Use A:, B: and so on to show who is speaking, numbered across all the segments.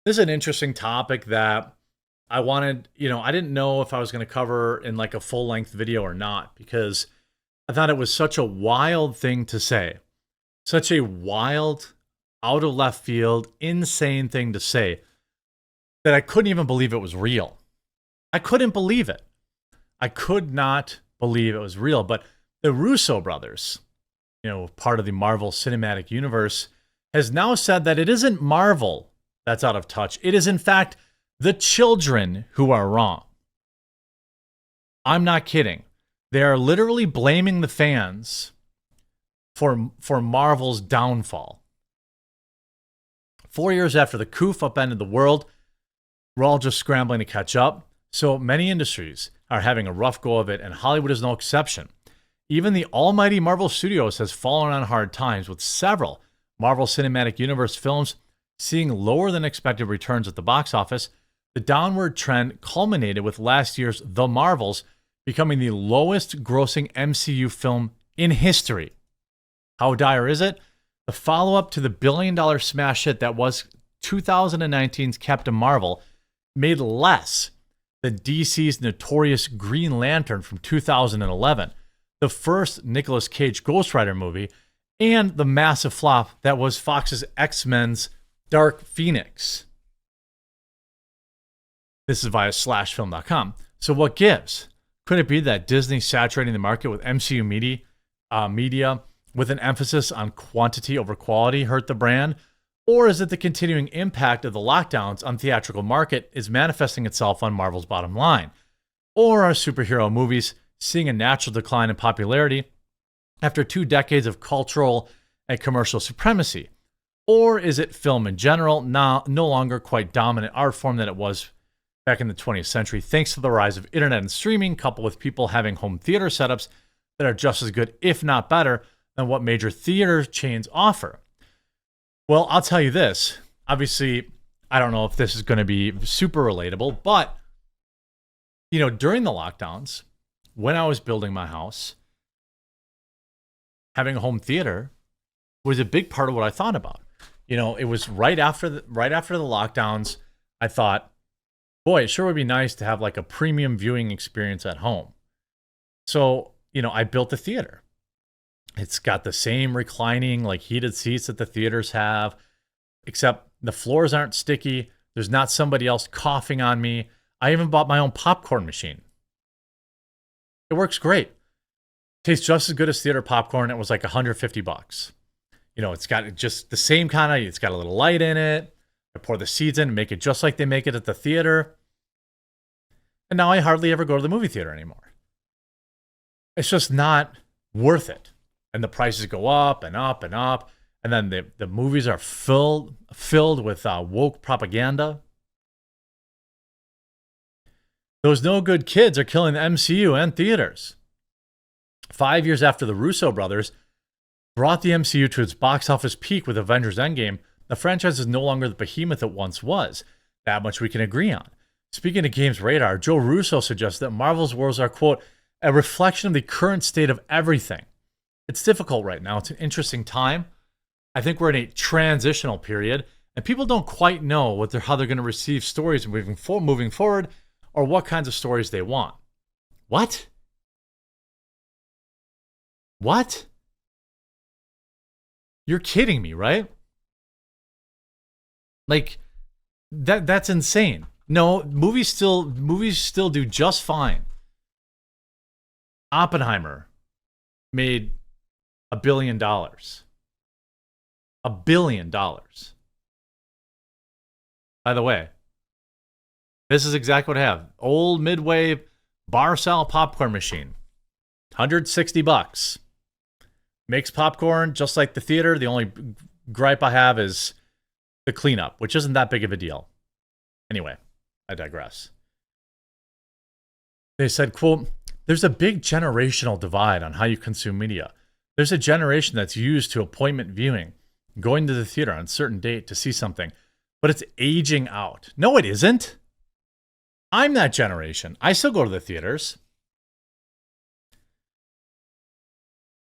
A: This is an interesting topic that I wanted, I didn't know if I was going to cover in like a full length video or not because I thought it was such a wild thing to say. Such a wild, out of left field, insane thing to say that I couldn't even believe it was real. I couldn't believe it. I could not believe it was real. But the Russo brothers, part of the Marvel Cinematic Universe, has now said that it isn't Marvel that's out of touch. It is, in fact, the children who are wrong. I'm not kidding. They are literally blaming the fans for Marvel's downfall. 4 years after the coup upended the world, we're all just scrambling to catch up. So many industries are having a rough go of it, and Hollywood is no exception. Even the almighty Marvel Studios has fallen on hard times, with several Marvel Cinematic Universe films seeing lower than expected returns at the box office. The downward trend culminated with last year's The Marvels becoming the lowest grossing MCU film in history. How dire is it? The follow-up to the billion-dollar smash hit that was 2019's Captain Marvel made less than DC's notorious Green Lantern from 2011, the first Nicolas Cage Ghost Rider movie, and the massive flop that was Fox's X-Men's Dark Phoenix. This is via slashfilm.com. So what gives? Could it be that Disney saturating the market with MCU media with an emphasis on quantity over quality hurt the brand? Or is it the continuing impact of the lockdowns on theatrical market is manifesting itself on Marvel's bottom line? Or are superhero movies seeing a natural decline in popularity after 2 decades of cultural and commercial supremacy? Or is it film in general no longer quite dominant art form that it was back in the 20th century, thanks to the rise of internet and streaming, coupled with people having home theater setups that are just as good, if not better, than what major theater chains offer? Well, I'll tell you this. Obviously, I don't know if this is going to be super relatable, but, during the lockdowns, when I was building my house, having a home theater was a big part of what I thought about. It was right after the lockdowns. I thought, boy, it sure would be nice to have like a premium viewing experience at home. So, I built the theater. It's got the same reclining, like heated seats that the theaters have, except the floors aren't sticky. There's not somebody else coughing on me. I even bought my own popcorn machine. It works great. Tastes just as good as theater popcorn. It was like $150. It's got just the same it's got a little light in it. I pour the seeds in and make it just like they make it at the theater. And now I hardly ever go to the movie theater anymore. It's just not worth it. And the prices go up and up and up. And then the movies are filled with woke propaganda. Those no good kids are killing the MCU and theaters. 5 years after the Russo brothers brought the MCU to its box office peak with Avengers Endgame, the franchise is no longer the behemoth it once was. That much we can agree on. Speaking of Games Radar, Joe Russo suggests that Marvel's worlds are, quote, a reflection of the current state of everything. It's difficult right now. It's an interesting time. I think we're in a transitional period, and people don't quite know how they're going to receive stories moving forward, or what kinds of stories they want. What? What? You're kidding me, right? Like, that's insane. No, movies still do just fine. Oppenheimer made $1 billion. $1 billion. By the way, this is exactly what I have. Old Midway bar style popcorn machine. $160. Makes popcorn just like the theater. The only gripe I have is the cleanup, which isn't that big of a deal. Anyway, I digress. They said, quote, there's a big generational divide on how you consume media. There's a generation that's used to appointment viewing, going to the theater on a certain date to see something, but it's aging out. No, it isn't. I'm that generation. I still go to the theaters.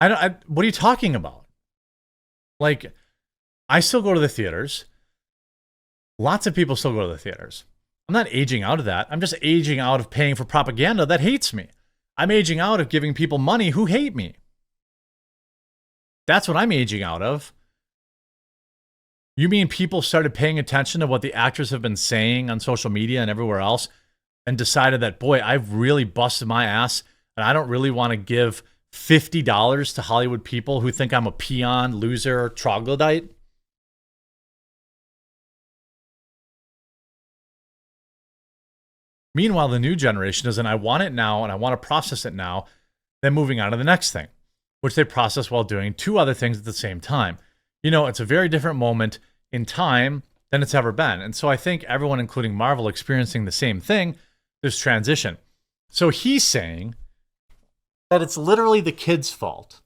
A: What are you talking about? Like, I still go to the theaters. Lots of people still go to the theaters. I'm not aging out of that. I'm just aging out of paying for propaganda that hates me. I'm aging out of giving people money who hate me. That's what I'm aging out of. You mean people started paying attention to what the actors have been saying on social media and everywhere else and decided that, boy, I've really busted my ass and I don't really want to give $50 to Hollywood people who think I'm a peon, loser, troglodyte? Meanwhile, the new generation is, and I want it now and I want to process it now, then moving on to the next thing, which they process while doing two other things at the same time. You know, it's a very different moment in time than it's ever been. And so I think everyone, including Marvel, experiencing the same thing, this transition. So he's saying that it's literally the kids' fault.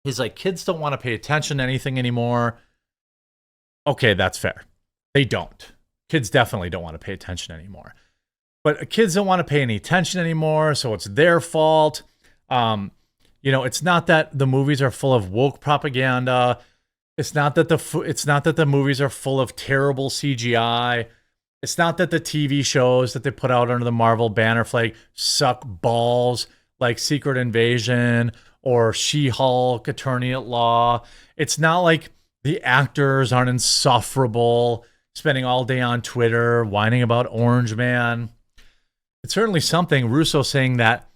A: He's like, kids don't want to pay attention to anything anymore. Okay, that's fair. They don't. Kids definitely don't want to pay attention anymore. But kids don't want to pay any attention anymore, so it's their fault. You know, it's not that the movies are full of woke propaganda. It's not that the movies are full of terrible CGI. It's not that the TV shows that they put out under the Marvel banner flag suck balls, like Secret Invasion or She-Hulk, Attorney at Law. It's not like the actors aren't insufferable, spending all day on Twitter whining about Orange Man. It's certainly something. Russo saying that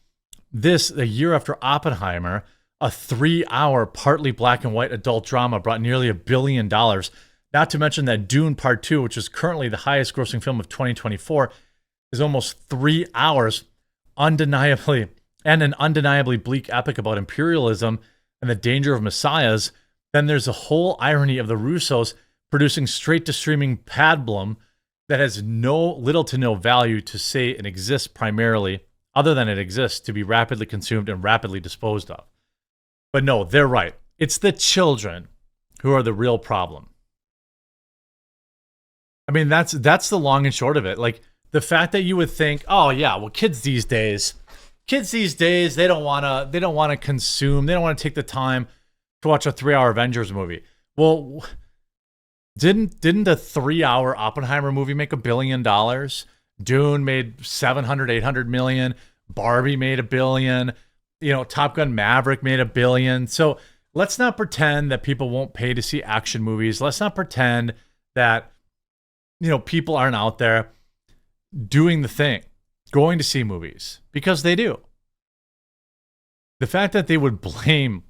A: a year after Oppenheimer, a 3-hour, partly black and white adult drama brought nearly $1 billion. Not to mention that Dune Part 2, which is currently the highest grossing film of 2024, is almost 3 hours, undeniably, and an undeniably bleak epic about imperialism and the danger of messiahs. Then there's a whole irony of the Russos producing straight-to-streaming pablum that has little to no value to say it exists primarily, other than it exists to be rapidly consumed and rapidly disposed of. But no, they're right. It's the children who are the real problem. I mean, that's the long and short of it. Like, the fact that you would think, oh yeah, well, kids these days, they don't want to consume, they don't want to take the time to watch a 3-hour Avengers movie. Well, didn't the 3-hour Oppenheimer movie make $1 billion? Dune made 700, 800 million. Barbie made $1 billion. You know, Top Gun Maverick made $1 billion. So let's not pretend that people won't pay to see action movies. Let's not pretend that, you know, people aren't out there doing the thing, going to see movies, because they do. The fact that they would blame,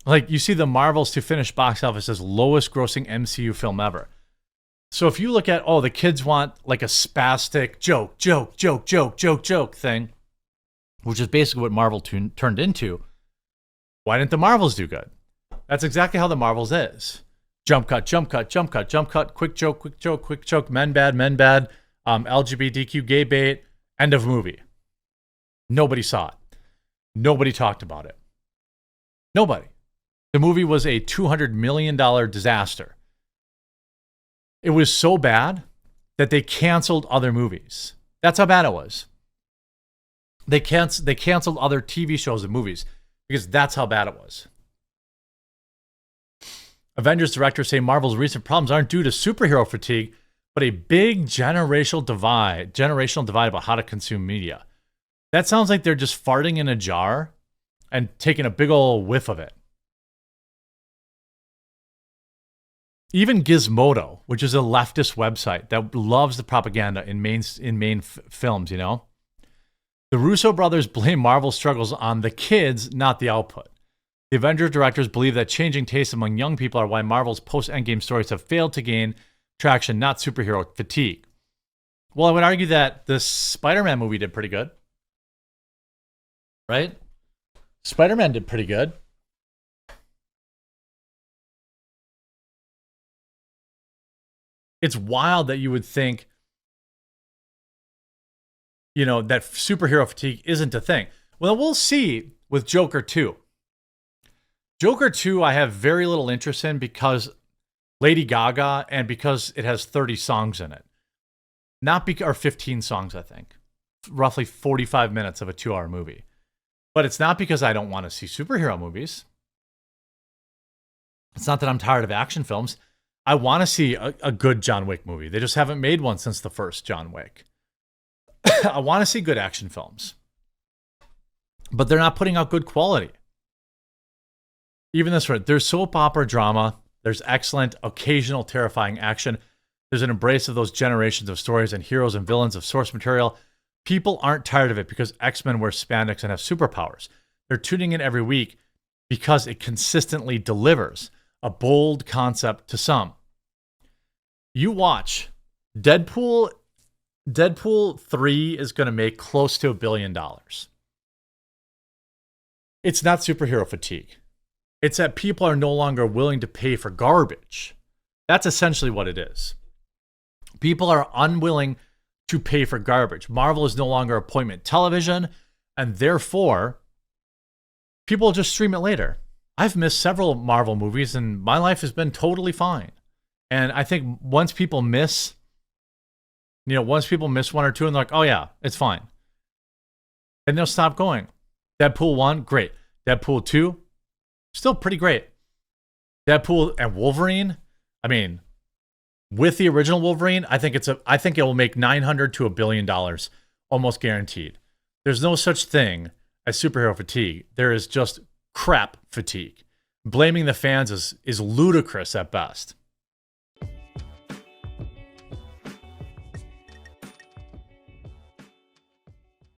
A: like, you see the Marvels to finish box office as lowest grossing MCU film ever. So if you look at, the kids want like a spastic joke thing, which is basically what Marvel turned into, why didn't the Marvels do good? That's exactly how the Marvels is. Jump cut, quick joke, men bad, LGBTQ gay bait, end of movie. Nobody saw it. Nobody talked about it. Nobody. The movie was a $200 million disaster. It was so bad that they canceled other movies. That's how bad it was. They canceled other TV shows and movies because that's how bad it was. Avengers directors say Marvel's recent problems aren't due to superhero fatigue, but a big generational divide about how to consume media. That sounds like they're just farting in a jar and taking a big old whiff of it. Even Gizmodo, which is a leftist website that loves the propaganda in main films, you know? The Russo brothers blame Marvel's struggles on the kids, not the output. The Avengers directors believe that changing tastes among young people are why Marvel's post-Endgame stories have failed to gain traction, not superhero fatigue. Well, I would argue that the Spider-Man movie did pretty good. Right? Spider-Man did pretty good. It's wild that you would think, you know, that superhero fatigue isn't a thing. Well, we'll see with Joker 2. Joker 2, I have very little interest in because Lady Gaga and because it has 30 songs in it. Or 15 songs, I think. Roughly 45 minutes of a 2-hour movie. But it's not because I don't want to see superhero movies. It's not that I'm tired of action films. I want to see a good John Wick movie. They just haven't made one since the first John Wick. I want to see good action films, but they're not putting out good quality. Even this one, there's soap opera drama. There's excellent, occasional, terrifying action. There's an embrace of those generations of stories and heroes and villains of source material. People aren't tired of it because X-Men wear spandex and have superpowers. They're tuning in every week because it consistently delivers a bold concept to some. You watch Deadpool 3 is going to make close to $1 billion. It's not superhero fatigue. It's that people are no longer willing to pay for garbage. That's essentially what it is. People are unwilling to pay for garbage. Marvel is no longer appointment television, and therefore, people just stream it later. I've missed several Marvel movies, and my life has been totally fine. And I think once people miss one or two, and they're like, oh yeah, it's fine. And they'll stop going. Deadpool 1, great. Deadpool 2, still pretty great. Deadpool and Wolverine, I mean, with the original Wolverine, I think it will make $900 to $1 billion, almost guaranteed. There's no such thing as superhero fatigue. There is just crap fatigue. Blaming the fans is ludicrous at best.